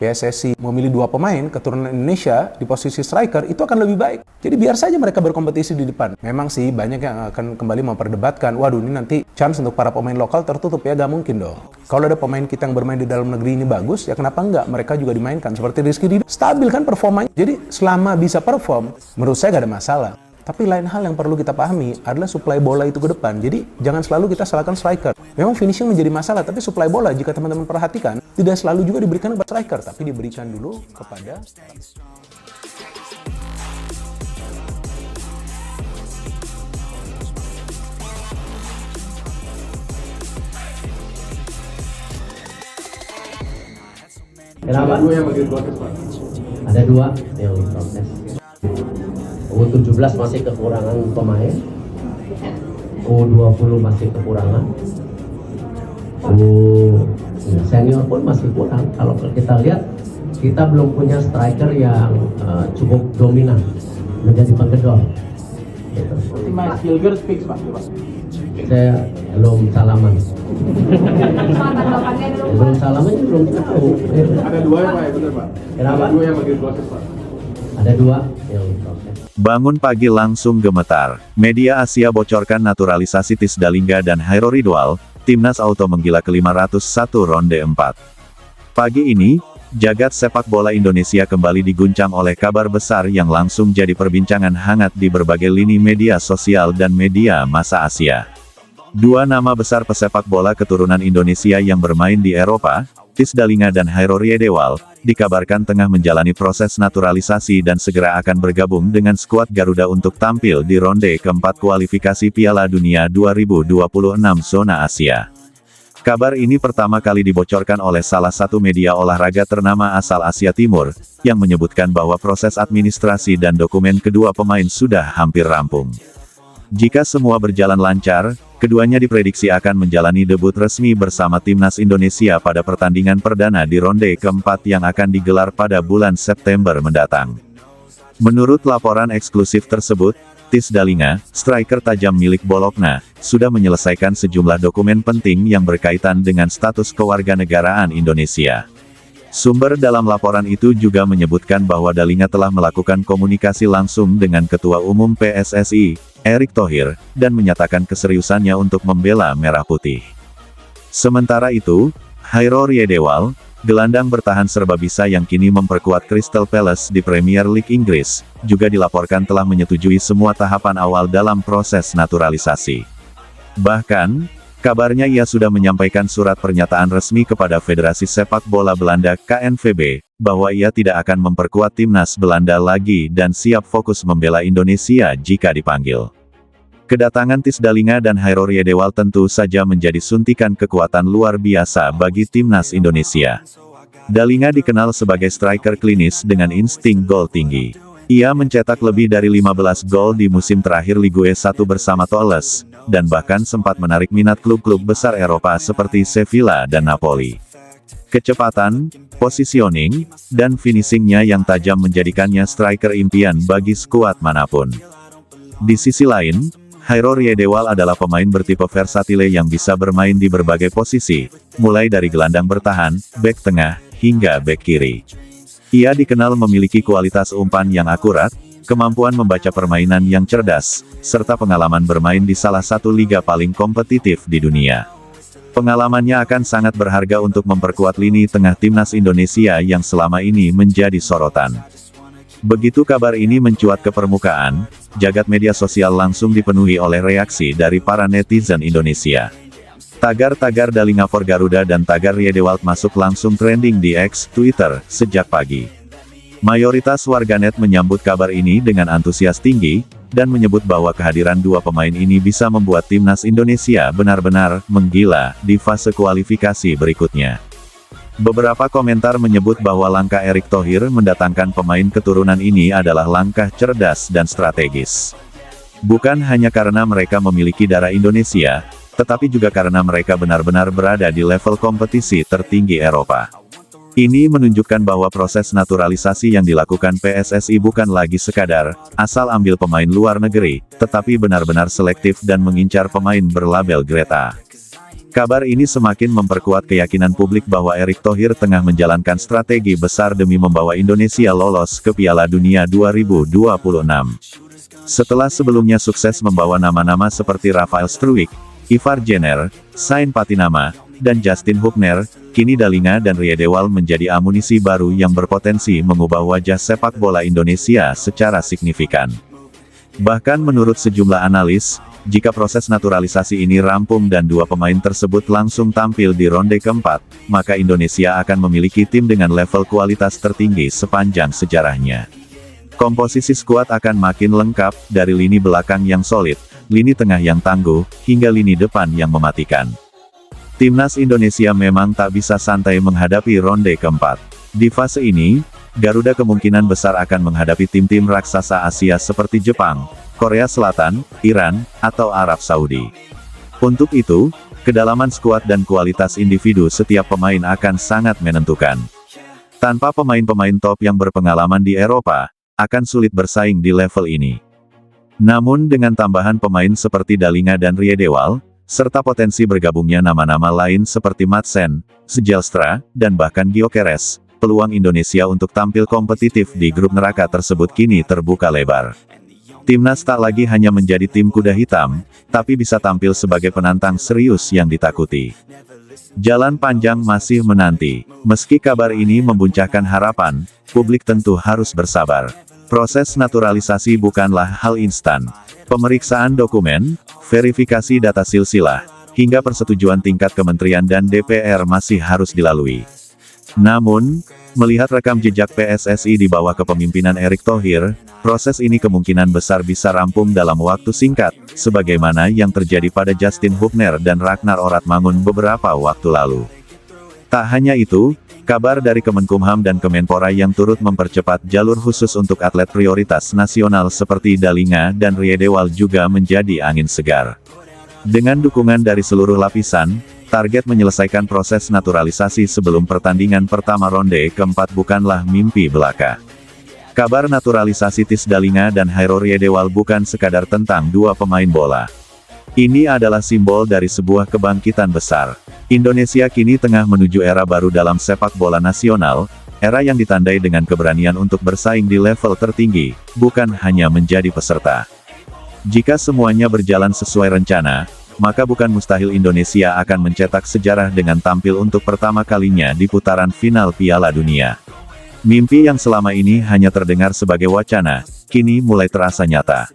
PSSI memilih 2 pemain keturunan Indonesia di posisi striker, itu akan lebih baik. Jadi biar saja mereka berkompetisi di depan. Memang sih banyak yang akan kembali memperdebatkan, waduh ini nanti chance untuk para pemain lokal tertutup ya, gak mungkin dong. Kalau ada pemain kita yang bermain di dalam negeri ini bagus, ya kenapa enggak mereka juga dimainkan. Seperti Rizky Ridho, stabil kan performanya. Jadi selama bisa perform, menurut saya gak ada masalah. Tapi lain hal yang perlu kita pahami adalah suplai bola itu ke depan. Jadi jangan selalu kita salahkan striker. Memang finishing menjadi masalah, tapi suplai bola jika teman-teman perhatikan tidak selalu juga diberikan kepada striker, tapi diberikan dulu kepada Kenapa? Ada 2 yang bagi proses, Pak. Ada 2 yang diproses. U17 masih kekurangan pemain, U20 masih kekurangan, senior pun masih kurang. Kalau kita lihat, kita belum punya striker yang cukup dominan menjadi penggedor. Gitu. Mas Hilger fix Pak. Saya belum salaman. Belum salaman juga belum tahu. Ada 2 ya Pak, benar Pak. Kenapa? Ada 2 yang bagi proses Pak. Ada 2 yang diproses. Bangun pagi langsung gemetar. Media Asia bocorkan naturalisasi Tisdalingga dan Hairul Ridwal, Timnas Auto menggila ke-501 ronde 4. Pagi ini, jagat sepak bola Indonesia kembali diguncang oleh kabar besar yang langsung jadi perbincangan hangat di berbagai lini media sosial dan media massa Asia. 2 nama besar pesepak bola keturunan Indonesia yang bermain di Eropa, Tisdalingga dan Hairul Ridwal, dikabarkan tengah menjalani proses naturalisasi dan segera akan bergabung dengan skuad Garuda untuk tampil di ronde keempat kualifikasi Piala Dunia 2026 zona Asia. Kabar ini pertama kali dibocorkan oleh salah satu media olahraga ternama asal Asia Timur, yang menyebutkan bahwa proses administrasi dan dokumen kedua pemain sudah hampir rampung. Jika semua berjalan lancar, keduanya diprediksi akan menjalani debut resmi bersama Timnas Indonesia pada pertandingan perdana di ronde keempat yang akan digelar pada bulan September mendatang. Menurut laporan eksklusif tersebut, Tisdalingga, striker tajam milik Bologna, sudah menyelesaikan sejumlah dokumen penting yang berkaitan dengan status kewarganegaraan Indonesia. Sumber dalam laporan itu juga menyebutkan bahwa Dalingga telah melakukan komunikasi langsung dengan Ketua Umum PSSI, Erick Thohir, dan menyatakan keseriusannya untuk membela Merah Putih. Sementara itu, Hairul Ridwal, gelandang bertahan serbabisa yang kini memperkuat Crystal Palace di Premier League Inggris, juga dilaporkan telah menyetujui semua tahapan awal dalam proses naturalisasi. Bahkan, kabarnya ia sudah menyampaikan surat pernyataan resmi kepada Federasi Sepak Bola Belanda (KNVB), bahwa ia tidak akan memperkuat timnas Belanda lagi dan siap fokus membela Indonesia jika dipanggil. Kedatangan Tisdalingga dan Hairul Ridwal tentu saja menjadi suntikan kekuatan luar biasa bagi timnas Indonesia. Dalingga dikenal sebagai striker klinis dengan insting gol tinggi. Ia mencetak lebih dari 15 gol di musim terakhir Ligue 1 bersama Toulouse, dan bahkan sempat menarik minat klub-klub besar Eropa seperti Sevilla dan Napoli. Kecepatan, positioning, dan finishingnya yang tajam menjadikannya striker impian bagi skuad manapun. Di sisi lain, Hairul Ridwal adalah pemain bertipe versatile yang bisa bermain di berbagai posisi, mulai dari gelandang bertahan, bek tengah, hingga bek kiri. Ia dikenal memiliki kualitas umpan yang akurat, kemampuan membaca permainan yang cerdas, serta pengalaman bermain di salah satu liga paling kompetitif di dunia. Pengalamannya akan sangat berharga untuk memperkuat lini tengah timnas Indonesia yang selama ini menjadi sorotan. Begitu kabar ini mencuat ke permukaan, jagat media sosial langsung dipenuhi oleh reaksi dari para netizen Indonesia. Tagar-tagar Dalingga for Garuda dan tagar Ridwal masuk langsung trending di X, Twitter, sejak pagi. Mayoritas warganet menyambut kabar ini dengan antusias tinggi, dan menyebut bahwa kehadiran 2 pemain ini bisa membuat timnas Indonesia benar-benar menggila di fase kualifikasi berikutnya. Beberapa komentar menyebut bahwa langkah Erick Thohir mendatangkan pemain keturunan ini adalah langkah cerdas dan strategis. Bukan hanya karena mereka memiliki darah Indonesia, tetapi juga karena mereka benar-benar berada di level kompetisi tertinggi Eropa. Ini menunjukkan bahwa proses naturalisasi yang dilakukan PSSI bukan lagi sekadar asal ambil pemain luar negeri, tetapi benar-benar selektif dan mengincar pemain berlabel Grade A. Kabar ini semakin memperkuat keyakinan publik bahwa Erick Thohir tengah menjalankan strategi besar demi membawa Indonesia lolos ke Piala Dunia 2026. Setelah sebelumnya sukses membawa nama-nama seperti Rafael Struijk, Ivar Jenner, Sain Patinama, dan Justin Hubner, kini Dalinga dan Riedewald menjadi amunisi baru yang berpotensi mengubah wajah sepak bola Indonesia secara signifikan. Bahkan menurut sejumlah analis, jika proses naturalisasi ini rampung dan dua pemain tersebut langsung tampil di ronde keempat, maka Indonesia akan memiliki tim dengan level kualitas tertinggi sepanjang sejarahnya. Komposisi skuad akan makin lengkap, dari lini belakang yang solid, lini tengah yang tangguh, hingga lini depan yang mematikan. Timnas Indonesia memang tak bisa santai menghadapi ronde keempat. Di fase ini, Garuda kemungkinan besar akan menghadapi tim-tim raksasa Asia seperti Jepang, Korea Selatan, Iran, atau Arab Saudi. Untuk itu, kedalaman skuad dan kualitas individu setiap pemain akan sangat menentukan. Tanpa pemain-pemain top yang berpengalaman di Eropa, akan sulit bersaing di level ini. Namun dengan tambahan pemain seperti Dalinga dan Riedewald, serta potensi bergabungnya nama-nama lain seperti Madsen, Sjelstra, dan bahkan Gyökeres, peluang Indonesia untuk tampil kompetitif di grup neraka tersebut kini terbuka lebar. Timnas tak lagi hanya menjadi tim kuda hitam, tapi bisa tampil sebagai penantang serius yang ditakuti. Jalan panjang masih menanti. Meski kabar ini membuncahkan harapan, publik tentu harus bersabar. Proses naturalisasi bukanlah hal instan. Pemeriksaan dokumen, verifikasi data silsilah, hingga persetujuan tingkat kementerian dan DPR masih harus dilalui. Namun, melihat rekam jejak PSSI di bawah kepemimpinan Erick Thohir, proses ini kemungkinan besar bisa rampung dalam waktu singkat, sebagaimana yang terjadi pada Justin Hubner dan Ragnar Oratmangun beberapa waktu lalu. Tak hanya itu, kabar dari Kemenkumham dan Kemenpora yang turut mempercepat jalur khusus untuk atlet prioritas nasional seperti Dalinga dan Riedewald juga menjadi angin segar. Dengan dukungan dari seluruh lapisan, target menyelesaikan proses naturalisasi sebelum pertandingan pertama ronde keempat bukanlah mimpi belaka. Kabar naturalisasi Tis Dalinga dan Hairo Riedewald bukan sekadar tentang dua pemain bola. Ini adalah simbol dari sebuah kebangkitan besar. Indonesia kini tengah menuju era baru dalam sepak bola nasional, era yang ditandai dengan keberanian untuk bersaing di level tertinggi, bukan hanya menjadi peserta. Jika semuanya berjalan sesuai rencana, maka bukan mustahil Indonesia akan mencetak sejarah dengan tampil untuk pertama kalinya di putaran final Piala Dunia. Mimpi yang selama ini hanya terdengar sebagai wacana, kini mulai terasa nyata.